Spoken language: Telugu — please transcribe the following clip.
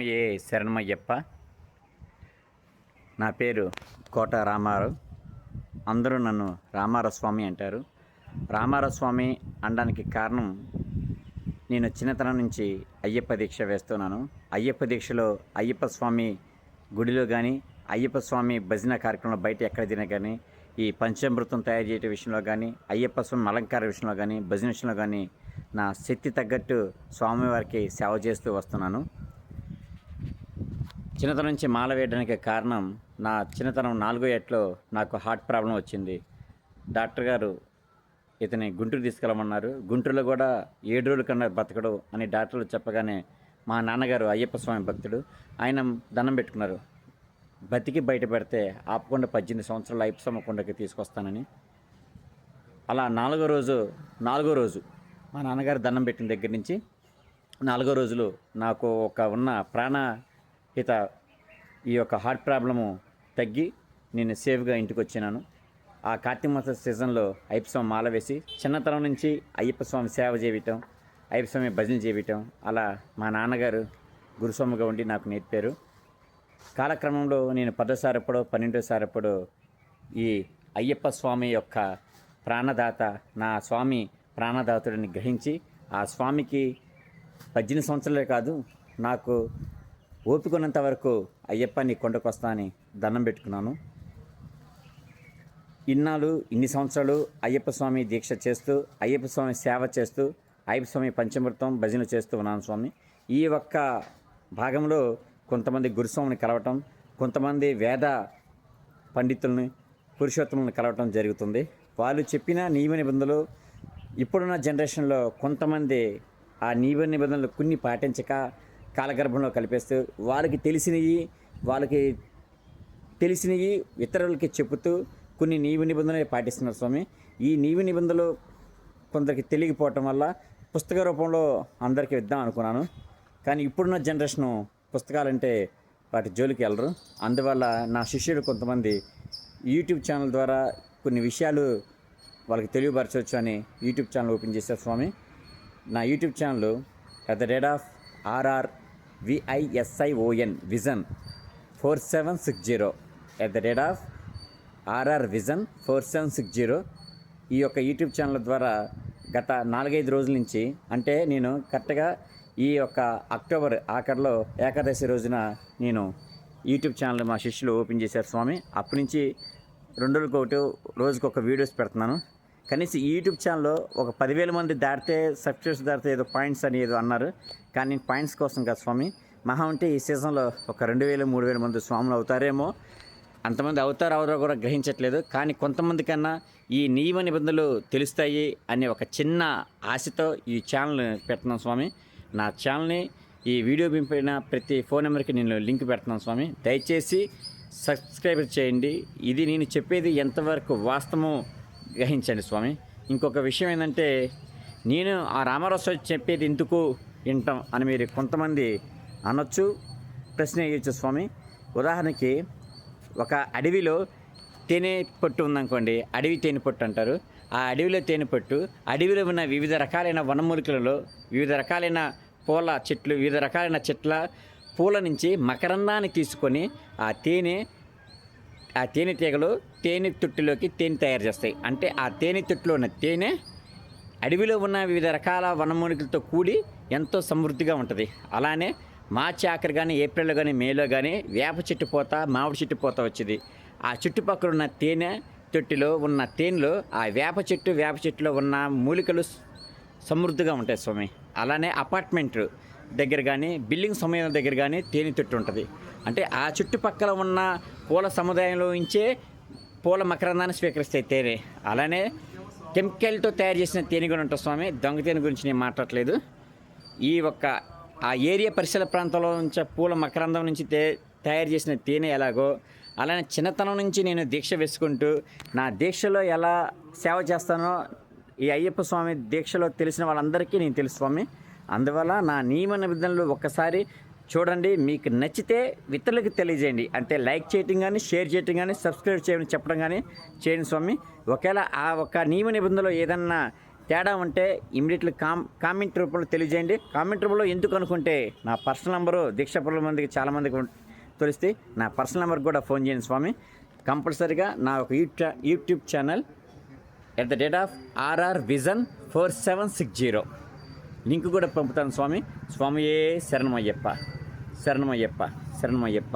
ఏ శరణమయ్యప్ప. నా పేరు కోట రామారావు. అందరూ నన్ను రామారావు స్వామి అంటారు. రామారావు స్వామి అనడానికి కారణం, నేను చిన్నతనం నుంచి అయ్యప్ప దీక్ష వేస్తున్నాను. అయ్యప్ప దీక్షలో అయ్యప్ప స్వామి గుడిలో కానీ, అయ్యప్ప స్వామి భజన కార్యక్రమంలో బయట ఎక్కడ తినా కానీ, ఈ పంచామృతం తయారు చేయడం విషయంలో కానీ, అయ్యప్ప స్వామి అలంకార విషయంలో కానీ, భజన విషయంలో కానీ నా శక్తి తగ్గట్టు స్వామివారికి సేవ చేస్తూ వస్తున్నాను. చిన్నతనం నుంచి మాల వేయడానికి కారణం, నా చిన్నతనం 4వ ఏటలో నాకు హార్ట్ ప్రాబ్లం వచ్చింది. డాక్టర్ గారు ఇతని గుంటూరు తీసుకెళ్ళమన్నారు. గుంటూరులో కూడా 7 రోజుల కన్నా బతకడు అని డాక్టర్లు చెప్పగానే మా నాన్నగారు అయ్యప్ప స్వామి భక్తుడు, ఆయన దండం పెట్టుకున్నారు. బతికి బయట పెడితే ఆపకుండా 18 సంవత్సరాలు అయ్యప్ప స్వామి కొండకి తీసుకొస్తానని. అలా 4వ రోజు మా నాన్నగారు దండం పెట్టిన దగ్గర నుంచి 4 రోజులు నాకు ఉన్న ప్రాణహిత ఈ యొక్క హార్ట్ ప్రాబ్లము తగ్గి నేను సేఫ్గా ఇంటికి వచ్చినాను. ఆ కార్తీక మాస సీజన్లో అయ్యప్ప స్వామి మాల వేసి చిన్నతనం నుంచి అయ్యప్ప స్వామి సేవ చేయటం, అయ్యప్ప స్వామి భజన చేయటం, అలా మా నాన్నగారు గురుస్వామిగా ఉండి నాకు నేర్పారు. కాలక్రమంలో నేను 10సారెప్పుడో 12సారెప్పుడో ఈ అయ్యప్ప స్వామి యొక్క ప్రాణదాత, నా స్వామి ప్రాణదాతుడిని గ్రహించి ఆ స్వామికి 18 సంవత్సరాలే కాదు, నాకు ఓపికన్నంత వరకు అయ్యప్ప నీ కొండకు వస్తా అని దండం పెట్టుకున్నాను. ఇన్ని సంవత్సరాలు అయ్యప్ప స్వామి దీక్ష చేస్తూ, అయ్యప్ప స్వామి సేవ చేస్తూ, అయ్యప్ప స్వామి పంచమృతం భజన చేస్తూ ఉన్నాను స్వామి. ఈ ఒక్క భాగంలో కొంతమంది గురుస్వామిని కలవటం, కొంతమంది వేద పండితుల్ని, పురుషోత్తములను కలవటం జరుగుతుంది. వాళ్ళు చెప్పిన నియమ నిబంధనలు ఇప్పుడున్న జనరేషన్లో కొంతమంది ఆ నియమ నిబంధనలు కొన్ని పాటించక కాలగర్భంలో కలిపేస్తూ వాళ్ళకి తెలిసినవి ఇతరులకి చెబుతూ కొన్ని నియమ నిబంధనలు పాటిస్తున్నారు స్వామి. ఈ నియమ నిబంధనలు కొందరికి తెలియకపోవటం వల్ల పుస్తక రూపంలో అందరికీ ఇద్దాం అనుకున్నాను. కానీ ఇప్పుడున్న జనరేషను పుస్తకాలంటే వాటి జోలికి వెళ్ళరు. అందువల్ల నా శిష్యులు కొంతమంది యూట్యూబ్ ఛానల్ ద్వారా కొన్ని విషయాలు వాళ్ళకి తెలియపరచవచ్చు అని యూట్యూబ్ ఛానల్ ఓపెన్ చేశారు స్వామి. నా YouTube channel @RRVISION vision 4760 @RRVision 4760. ఈ యొక్క యూట్యూబ్ ఛానల్ ద్వారా గత 4-5 రోజుల నుంచి, అంటే నేను కరెక్ట్గా ఈ యొక్క అక్టోబర్ ఆఖరిలో ఏకాదశి రోజున నేను యూట్యూబ్ ఛానల్ మా శిష్యులు ఓపెన్ చేశారు స్వామి. అప్పటి నుంచి 2 రోజుకొక వీడియోస్ పెడుతున్నాను. కనీసం ఈ యూట్యూబ్ ఛానల్లో ఒక 10,000 మంది దాటితే, సబ్స్క్రైబర్స్ దాటితే ఏదో పాయింట్స్ అని ఏదో అన్నారు. కానీ నేను పాయింట్స్ కోసం కాదు స్వామి. మహా ఉంటే ఈ సీజన్లో ఒక 2,000-3,000 మంది స్వాములు అవుతారేమో. అంతమంది అవుతారో కూడా గ్రహించట్లేదు. కానీ కొంతమంది కన్నా ఈ నియమ నిబంధనలు తెలుస్తాయి అనే ఒక చిన్న ఆశతో ఈ ఛానల్ పెడుతున్నాను స్వామి. నా ఛానల్ని ఈ వీడియో పంపిన ప్రతి ఫోన్ నెంబర్కి నేను లింక్ పెడుతున్నాను స్వామి. దయచేసి సబ్స్క్రైబ్ చేయండి. ఇది నేను చెప్పేది ఎంతవరకు వాస్తవమో గ్రహించండి స్వామి. ఇంకొక విషయం ఏంటంటే, నేను ఆ రామారావు స్వామి చెప్పేది ఎందుకు వింటాం అని మీరు కొంతమంది అనొచ్చు, ప్రశ్న వేయచ్చు స్వామి. ఉదాహరణకి ఒక అడవిలో తేనె పొట్టు ఉందనుకోండి, అడవి తేనె పొట్టు అంటారు. ఆ అడవిలో తేనె పొట్టు, అడవిలో ఉన్న వివిధ రకాలైన వనమూలికలలో వివిధ రకాలైన పూల చెట్లు, వివిధ రకాలైన చెట్ల పూల నుంచి మకరందాన్ని తీసుకొని ఆ తేనెటీగలు తేనె తొట్టిలోకి తేనె తయారు చేస్తాయి. అంటే ఆ తేనె తొట్టిలో ఉన్న తేనె అడవిలో ఉన్న వివిధ రకాల వనమూలికలతో కూడి ఎంతో సమృద్ధిగా ఉంటుంది. అలానే మార్చి ఆఖరి కానీ, ఏప్రిల్లో కానీ, మేలో కానీ వేప చెట్టు పూత, మామిడి చెట్టు పూత వచ్చింది. ఆ చుట్టుపక్కల ఉన్న తేనె తొట్టిలో ఉన్న తేనెలో ఆ వేప చెట్టులో ఉన్న మూలికలు సమృద్ధిగా ఉంటాయి స్వామి. అలానే అపార్ట్మెంట్ దగ్గర కానీ, బిల్డింగ్ సమయం దగ్గర కానీ తేనె తొట్టు ఉంటుంది. అంటే ఆ చుట్టుపక్కల ఉన్న పూల సముదాయంలో నుంచే పూల మకరందాన్ని స్వీకరిస్తాయి తేనె. అలానే కెమికల్తో తయారు చేసిన తేనె కూడా ఉంటుంది స్వామి. దొంగ తేనె గురించి నేను మాట్లాడలేదు. ఈ ఆ ఏరియా పరిసర ప్రాంతంలో నుంచి పూల మకరందం నుంచి తయారు చేసిన తేనె ఎలాగో, అలానే చిన్నతనం నుంచి నేను దీక్ష వేసుకుంటూ నా దీక్షలో ఎలా సేవ చేస్తానో ఈ అయ్యప్ప స్వామి దీక్షలో తెలిసిన వాళ్ళందరికీ నేను తెలుసు స్వామి. అందువల్ల నా నియమ నిబంధనలు ఒక్కసారి చూడండి. మీకు నచ్చితే ఇతరులకు తెలియజేయండి. అంటే లైక్ చేయటం కానీ, షేర్ చేయటం కానీ, సబ్స్క్రైబ్ చేయమని చెప్పడం కానీ చేయండి స్వామి. ఒకవేళ ఆ ఒక్క నియమ నిబంధనలో ఏదన్నా తేడా ఉంటే ఇమీడియట్లీ కామెంట్ రూపంలో తెలియజేయండి. కామెంట్ రూపంలో ఎందుకు అనుకుంటే నా పర్సనల్ నెంబరు దీక్షాపురం మందికి చాలామందికి తెలిస్తే నా పర్సనల్ నెంబర్కి కూడా ఫోన్ చేయండి స్వామి. కంపల్సరీగా నా ఒక YouTube channel @RR Vision 4760 link కూడా పంపుతాను స్వామి. స్వామియే శరణమయ్యప్ప, శరణమయ్యప్ప, శరణమయ్యప్ప.